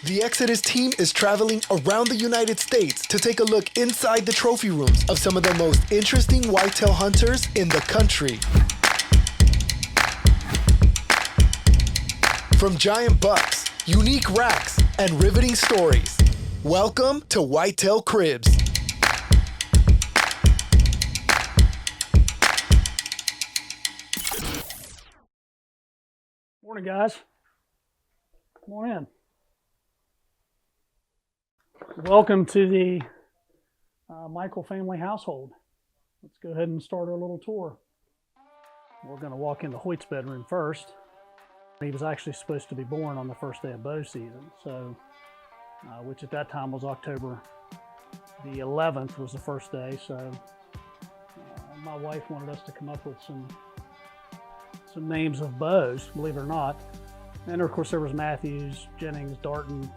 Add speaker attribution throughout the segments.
Speaker 1: The Exodus team is traveling around the United States to take a look inside the trophy rooms of some of the most interesting whitetail hunters in the country. From giant bucks, unique racks, and riveting stories, welcome to Whitetail Cribs.
Speaker 2: Morning, guys. Come on in. Welcome to the Michael family household. Let's go ahead and start our little tour. We're going to walk into Hoyt's bedroom first. He was actually supposed to be born on the first day of bow season, so which at that time was October the 11th was the first day. So my wife wanted us to come up with some names of bows, believe it or not. And of course there was Matthews, Jennings, Darton,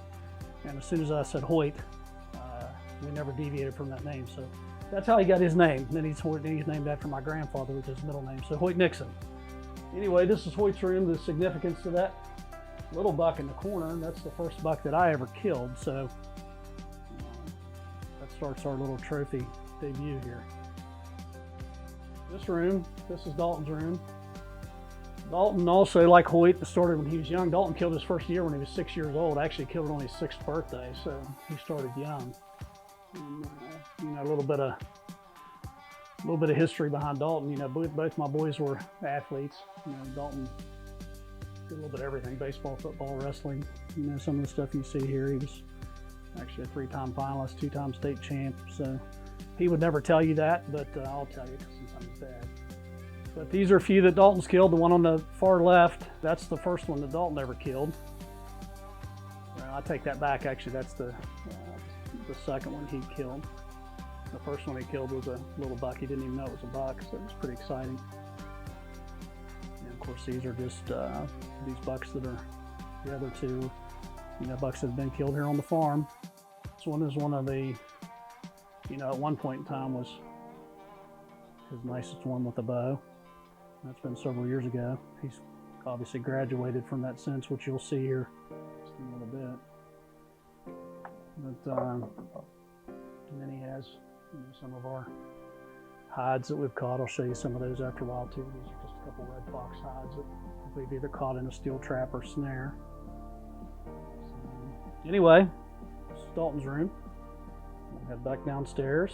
Speaker 2: and as soon as I said Hoyt, we never deviated from that name. So that's how he got his name. And then he's named after my grandfather with his middle name, so Hoyt Nixon. Anyway, this is Hoyt's room. The significance to that little buck in the corner, and that's the first buck that I ever killed. So that starts our little trophy debut here. This room, this is Dalton's room. Dalton also, like Hoyt, started when he was young. Dalton killed his first year when he was 6 years old. Actually killed it on his 6th birthday, so he started young. And, you know, a little bit of history behind Dalton. You know, both my boys were athletes. You know, Dalton did a little bit of everything: baseball, football, wrestling. You know, some of the stuff you see here. He was actually a 3-time finalist, 2-time state champ. So he would never tell you that, but I'll tell you because sometimes he's dad. But these are a few that Dalton's killed. The one on the far left, that's the first one that Dalton ever killed. Well, I take that back. Actually, that's the second one he killed. The first one he killed was a little buck. He didn't even know it was a buck, so it was pretty exciting. And of course, these are just these bucks that are the other two, you know, bucks that have been killed here on the farm. This one is one of the, you know, at one point in time was his nicest one with a bow. That's been several years ago. He's obviously graduated from that since, which you'll see here just in a little bit. But and then he has, you know, some of our hides that we've caught. I'll show you some of those after a while too. These are just a couple red fox hides that we've either caught in a steel trap or snare. So, anyway, this is Dalton's room. We'll head back downstairs.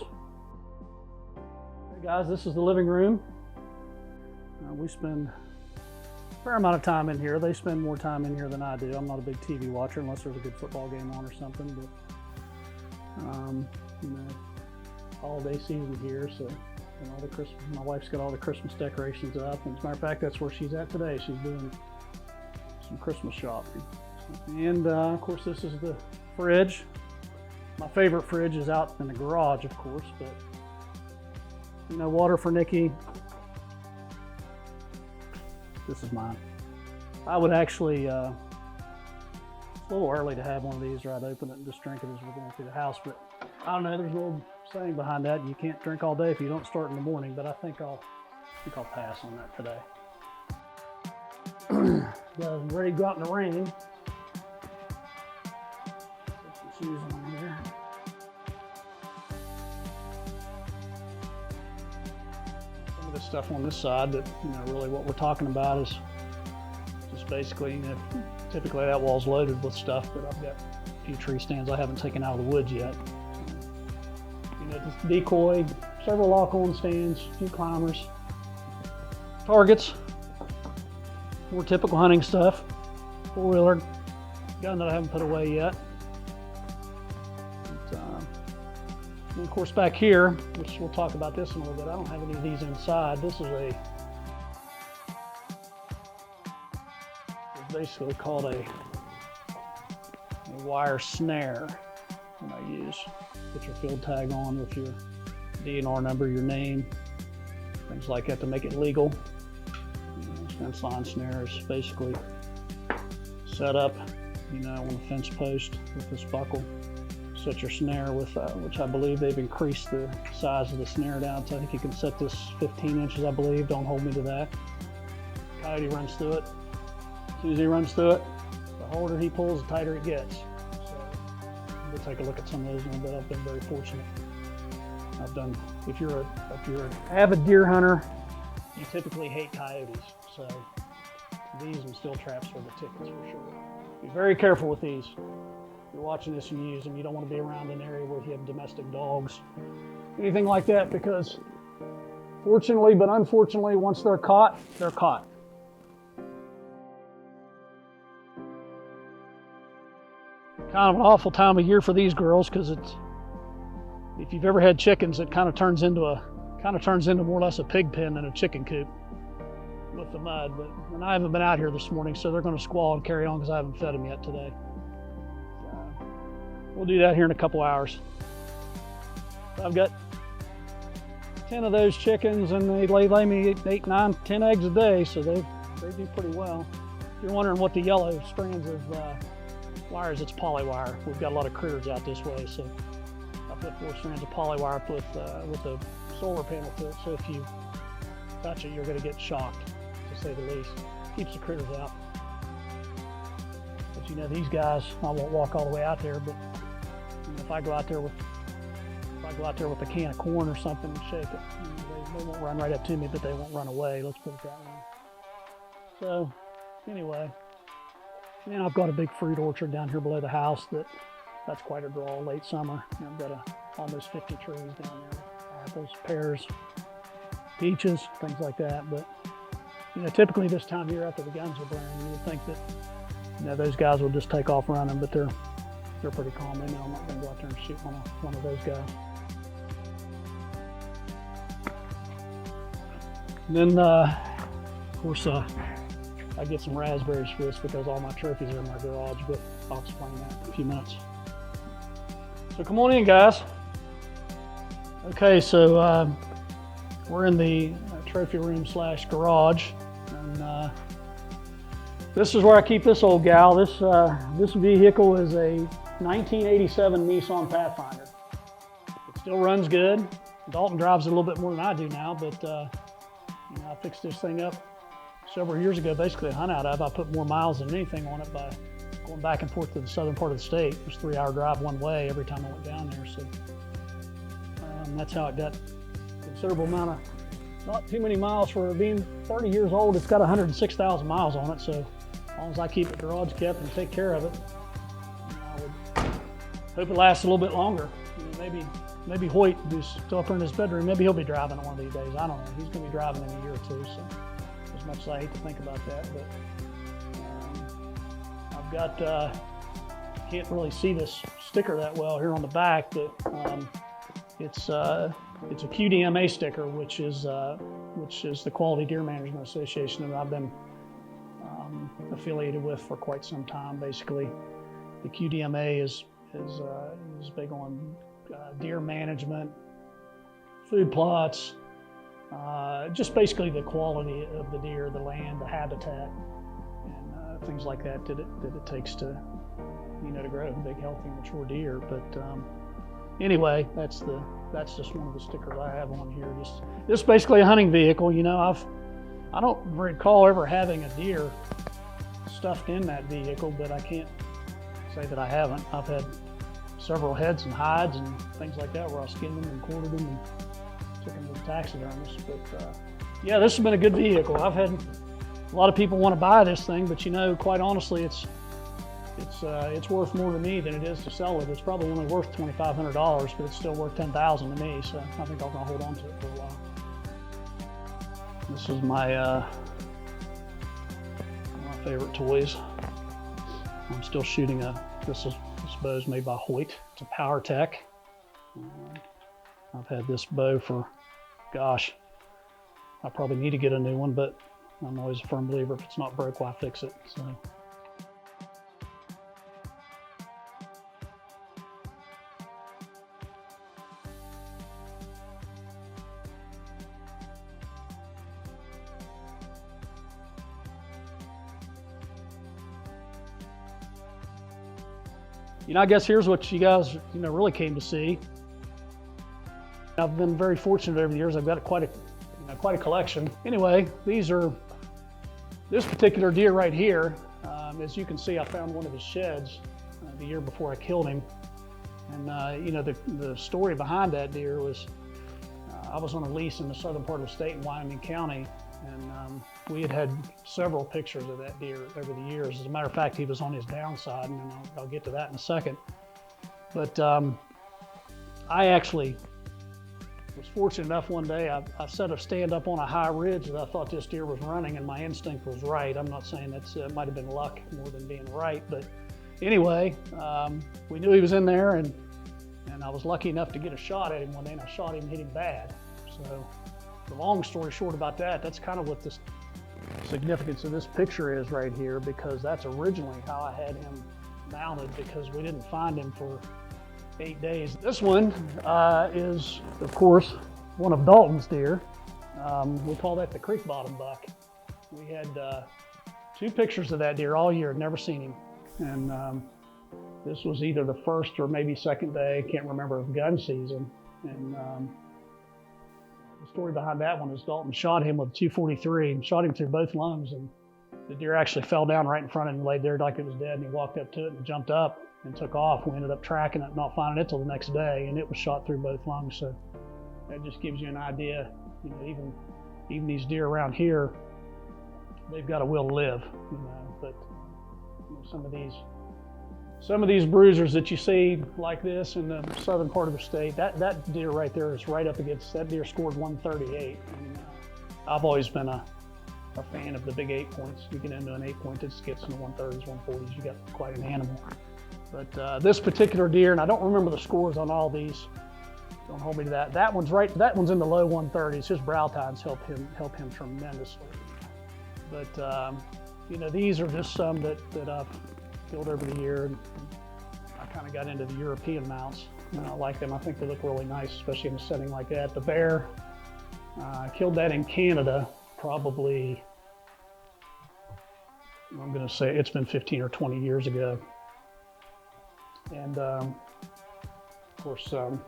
Speaker 2: Hey guys, this is the living room. We spend a fair amount of time in here. They spend more time in here than I do. I'm not a big TV watcher unless there's a good football game on or something. But you know, holiday season here, so you know, my wife's got all the Christmas decorations up. And as a matter of fact, that's where she's at today. She's doing some Christmas shopping. And of course, this is the fridge. My favorite fridge is out in the garage, of course, but you know, water for Nikki. This is mine. I would actually, it's a little early to have one of these, or I'd open it and just drink it as we're going through the house, but I don't know, there's an old saying behind that: you can't drink all day if you don't start in the morning, but I think I'll pass on that today. I'm ready to go out in the rain. Put some shoes on here. This stuff on this side that, you know, really what we're talking about is just basically, you know, typically that wall's loaded with stuff, but I've got a few tree stands I haven't taken out of the woods yet. You know, just decoy, several lock-on stands, a few climbers, targets, more typical hunting stuff, 4-wheeler, gun that I haven't put away yet. And of course back here, which we'll talk about this in a little bit, I don't have any of these inside. This is it's basically called a wire snare that I use. Put your field tag on with your DNR number, your name, things like that to make it legal. You know, fence line snare is basically set up, you know, on a fence post with this buckle. Set your snare with, which I believe they've increased the size of the snare down. So I think you can set this 15 inches, I believe. Don't hold me to that. Coyote runs through it. As soon as he runs through it, the harder he pulls, the tighter it gets. So We'll take a look at some of those in a bit. I've been very fortunate. If you're an avid deer hunter, you typically hate coyotes. So these and steel traps are the tickets for sure. Be very careful with these. If you're watching this and you use them, you don't want to be around an area where you have domestic dogs, anything like that, because fortunately, but unfortunately, once they're caught, they're caught. Kind of an awful time of year for these girls, because if you've ever had chickens, it kind of turns into more or less a pig pen than a chicken coop with the mud. And I haven't been out here this morning, so they're going to squall and carry on because I haven't fed them yet today. We'll do that here in a couple hours. I've got 10 of those chickens, and they lay me 8, 9, 10 eggs a day, so they do pretty well. If you're wondering what the yellow strands of wires, it's polywire. We've got a lot of critters out this way, so I put 4 strands of polywire with a solar panel to it, so if you touch it, you're going to get shocked, to say the least. Keeps the critters out. But you know, these guys, I won't walk all the way out there, but you know, if I go out there with a can of corn or something and shake it, you know, they won't run right up to me, but they won't run away. Let's put it that way. So anyway, and I've got a big fruit orchard down here below the house that's quite a draw late summer. And I've got almost 50 trees down there, apples, pears, peaches, things like that. But you know, typically this time of year after the guns are blaring, you would think that, you know, those guys will just take off running, but they're pretty calm. They know I'm not going to go out there and shoot one of those guys. And then, of course, I get some raspberries for this because all my trophies are in my garage, but I'll explain that in a few minutes. So come on in, guys. Okay, so we're in the trophy room / garage, and this is where I keep this old gal. This vehicle is a 1987 Nissan Pathfinder. It still runs good. Dalton drives it a little bit more than I do now, but you know, I fixed this thing up several years ago, basically a hunt out of. I put more miles than anything on it by going back and forth to the southern part of the state. It was a 3-hour drive one way every time I went down there. So that's how it got a considerable amount of, not too many miles for being 30 years old. It's got 106,000 miles on it. So as long as I keep it garage kept and take care of it, you know, I would hope it lasts a little bit longer. You know, maybe Hoyt, who's still up in his bedroom, maybe he'll be driving it one of these days. I don't know. He's going to be driving in a year or two. So as much as I hate to think about that, but I've got, can't really see this sticker that well here on the back, but it's a QDMA sticker, which is the Quality Deer Management Association that I've been affiliated with for quite some time. Basically, the QDMA is big on deer management, food plots, just basically the quality of the deer, the land, the habitat, and things like that it takes to, you know, to grow a big, healthy, mature deer. But anyway, that's just one of the stickers I have on here. Just basically a hunting vehicle. You know, I don't recall ever having a deer stuffed in that vehicle, but I can't say that I haven't. I've had several heads and hides and things like that where I skinned them and quartered them and took them to the taxidermist. But yeah, this has been a good vehicle. I've had a lot of people want to buy this thing, but you know, quite honestly, it's worth more to me than it is to sell it. It's probably only worth $2,500, but it's still worth $10,000 to me. So I think I'm gonna hold on to it for a while. This is my favorite toys. I'm still shooting this bow is made by Hoyt. It's a Power Tech. I've had this bow for, gosh, I probably need to get a new one, but I'm always a firm believer if it's not broke, why fix it? So. You know, I guess here's what you guys, you know, really came to see. I've been very fortunate over the years. I've got quite a collection. Anyway, this particular deer right here, as you can see, I found one of his sheds the year before I killed him. And you know, the story behind that deer was, I was on a lease in the southern part of the state in Wyoming County, and we had several pictures of that deer over the years. As a matter of fact, he was on his downside, and I'll get to that in a second. But I actually was fortunate enough one day, I set a stand up on a high ridge that I thought this deer was running, and my instinct was right. I'm not saying it might have been luck more than being right, but anyway, we knew he was in there, and I was lucky enough to get a shot at him one day, and I shot him and hit him bad. So the long story short about that, that's kind of what the significance of this picture is right here, because that's originally how I had him mounted, because we didn't find him for 8 days. This one is, of course, one of Dalton's deer. We call that the creek bottom buck. We had 2 pictures of that deer all year, never seen him. And this was either the first or maybe second day, can't remember, of gun season. And the story behind that one is Dalton shot him with a .243 and shot him through both lungs. And the deer actually fell down right in front of him and laid there like it was dead. And he walked up to it and jumped up and took off. We ended up tracking it, not finding it till the next day, and it was shot through both lungs. So that just gives you an idea. You know, even these deer around here, they've got a will to live. You know, but you know, some of these bruisers that you see like this in the southern part of the state, that deer right there is right up against, that deer scored 138. And I've always been a fan of the big 8 points. You get into an 8 point that gets in the 130s, 140s, you got quite an animal. But this particular deer, and I don't remember the scores on all these, don't hold me to that. That one's in the low 130s. His brow tines help him tremendously. But you know, these are just some that I've killed over the year. And I kind of got into the European mounts, and I like them. I think they look really nice, especially in a setting like that. The bear, I killed that in Canada, probably, I'm going to say it's been 15 or 20 years ago. And of course, I'm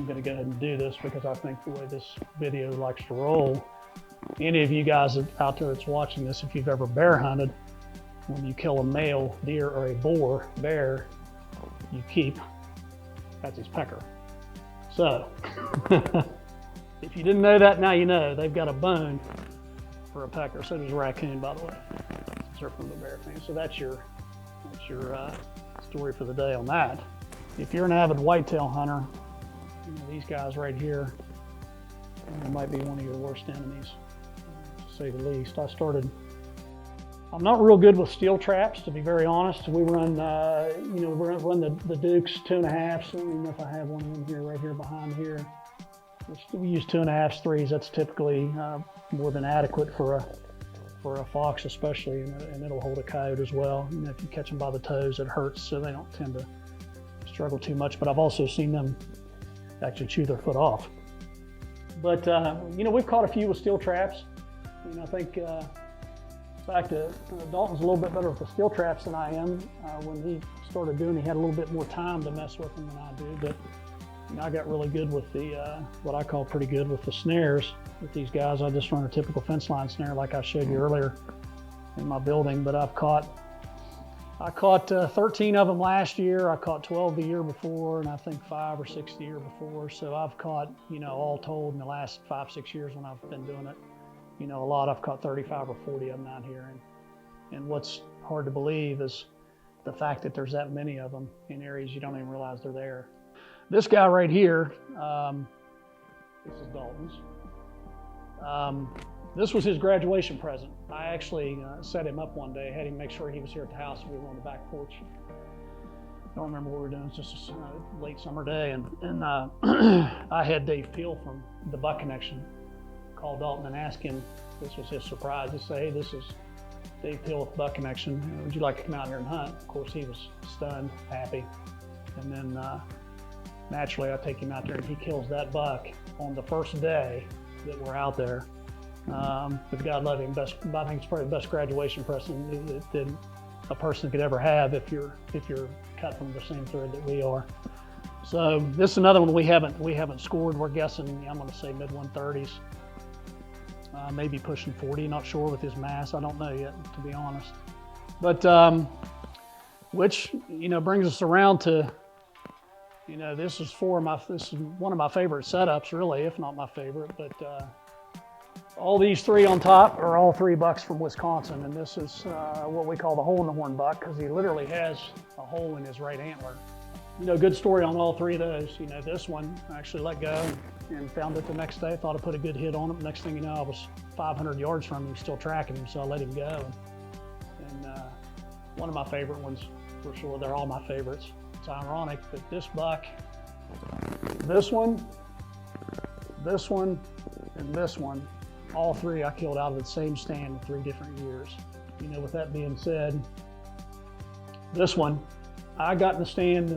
Speaker 2: going to go ahead and do this because I think the way this video likes to roll, any of you guys out there that's watching this, if you've ever bear hunted, when you kill a male deer or a bear, you keep, that's his pecker. So, if you didn't know that, now you know. They've got a bone for a pecker. So does a raccoon, by the way. They're from the bear family. So that's your story for the day on that. If you're an avid whitetail hunter, you know, these guys right here, might be one of your worst enemies, to say the least. I'm not real good with steel traps, to be very honest. We run, we run the Dukes 2.5s. I don't even know if I have one of them here, right here behind here. We use 2.5s, 3s. That's typically more than adequate for a fox, especially, and it'll hold a coyote as well. You know, if you catch them by the toes, it hurts, so they don't tend to struggle too much. But I've also seen them actually chew their foot off. But you know, we've caught a few with steel traps. You know, I think, in fact, Dalton's a little bit better with the steel traps than I am. When he started doing, he had a little bit more time to mess with them than I do. But you know, I got really good with the what I call pretty good with the snares. With these guys, I just run a typical fence line snare like I showed you earlier in my building. But I caught 13 of them last year. I caught 12 the year before, and I think 5 or 6 the year before. So I've caught, you know, all told in the last 5-6 years when I've been doing it, you know, a lot. I've caught 35 or 40 of them out here. And what's hard to believe is the fact that there's that many of them in areas you don't even realize they're there. This guy right here, this is Dalton's. This was his graduation present. I actually set him up one day, had him make sure he was here at the house. We were on the back porch. I don't remember what we were doing. It's just a late summer day. And I had Dave Peel from the Buck Connection call Dalton and ask him, this was his surprise, to say, hey, this is Dave Peel with Buck Connection. Would you like to come out here and hunt? Of course, he was stunned, happy. And then naturally, I take him out there and he kills that buck on the first day that we're out there. But God love him, I think it's probably the best graduation present that a person could ever have if you're cut from the same thread that we are. So this is another one we haven't scored. We're guessing, I'm going to say mid 130s, maybe pushing 40. Not sure with his mass. I don't know yet, to be honest. But which, you know, brings us around to You know, this is one of my favorite setups, really, if not my favorite. But all these three on top are all 3 bucks from Wisconsin, and this is what we call the hole in the horn buck, because he literally has a hole in his right antler. You know, good story on all 3 of those. You know, this one I actually let go and found it the next day. Thought I put a good hit on him. Next thing you know, I was 500 yards from him, still tracking him, so I let him go. And one of my favorite ones, for sure. They're all my favorites. It's ironic that this buck, this one, and this one, all 3 I killed out of the same stand in 3 different years. You know, with that being said, this one, I got in the stand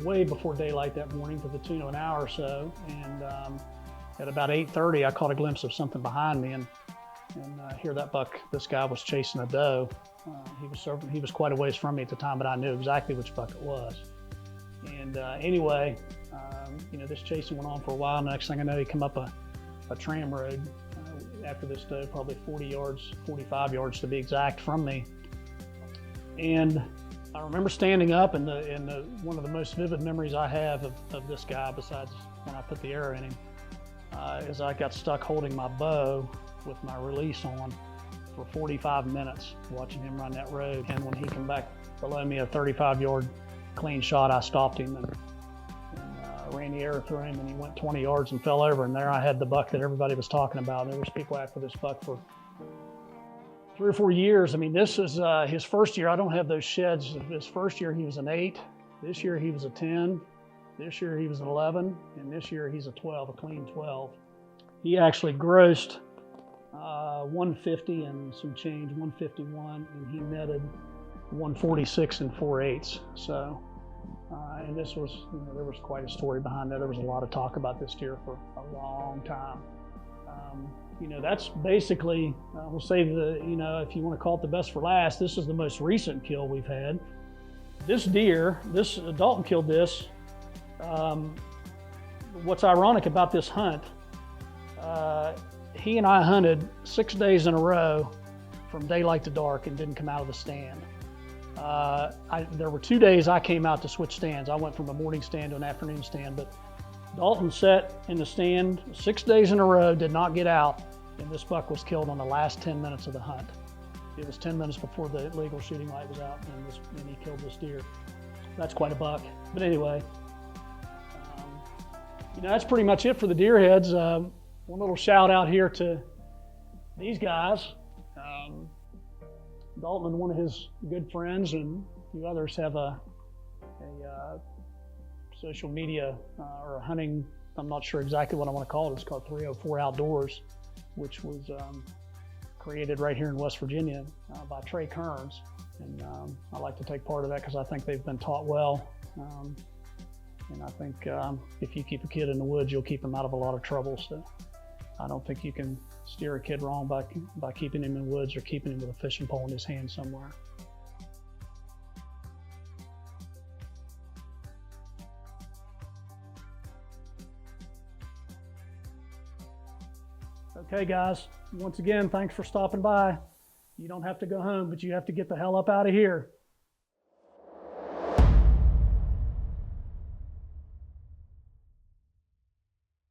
Speaker 2: way before daylight that morning to the tune of an hour or so, and at about 8:30 I caught a glimpse of something behind me, and here that buck, this guy was chasing a doe. He was quite a ways from me at the time, but I knew exactly which buck it was. And anyway, you know, this chasing went on for a while, and the next thing I know, he come up a tram road after this doe, probably 40 yards, 45 yards to be exact from me. And I remember standing up, and one of the most vivid memories I have of this guy, besides when I put the arrow in him, is I got stuck holding my bow with my release on for 45 minutes watching him run that road. And when he came back below me, a 35-yard clean shot, I stopped him and ran the arrow through him, and he went 20 yards and fell over. And there I had the buck that everybody was talking about. There was people after this buck for 3 or 4 years. I mean, this is his first year. I don't have those sheds. His first year, he was an 8. This year, he was a 10. This year, he was an 11. And this year, he's a 12, a clean 12. He actually grossed 150 and some change, 151, and he netted 146 and 4/8. So, and this was, you know, there was quite a story behind that. There was a lot of talk about this deer for a long time. You know, that's basically, we'll say you know, if you want to call it the best for last, this is the most recent kill we've had. This deer, Dalton killed this. What's ironic about this hunt, he and I hunted 6 days in a row from daylight to dark and didn't come out of the stand. There were 2 days I came out to switch stands. I went from a morning stand to an afternoon stand, but Dalton sat in the stand 6 days in a row, did not get out, and this buck was killed on the last 10 minutes of the hunt. It was 10 minutes before the legal shooting light was out, and he killed this deer. That's quite a buck. But anyway, you know, that's pretty much it for the deer heads. One little shout out here to these guys. Dalton and one of his good friends and a few others have a social media or a hunting, I'm not sure exactly what I want to call it. It's called 304 Outdoors, which was created right here in West Virginia by Trey Kearns. And I like to take part of that because I think they've been taught well. And I think if you keep a kid in the woods, you'll keep him out of a lot of trouble. So I don't think you can steer a kid wrong by keeping him in the woods or keeping him with a fishing pole in his hand somewhere. Okay, guys, once again, thanks for stopping by. You don't have to go home, but you have to get the hell up out of here.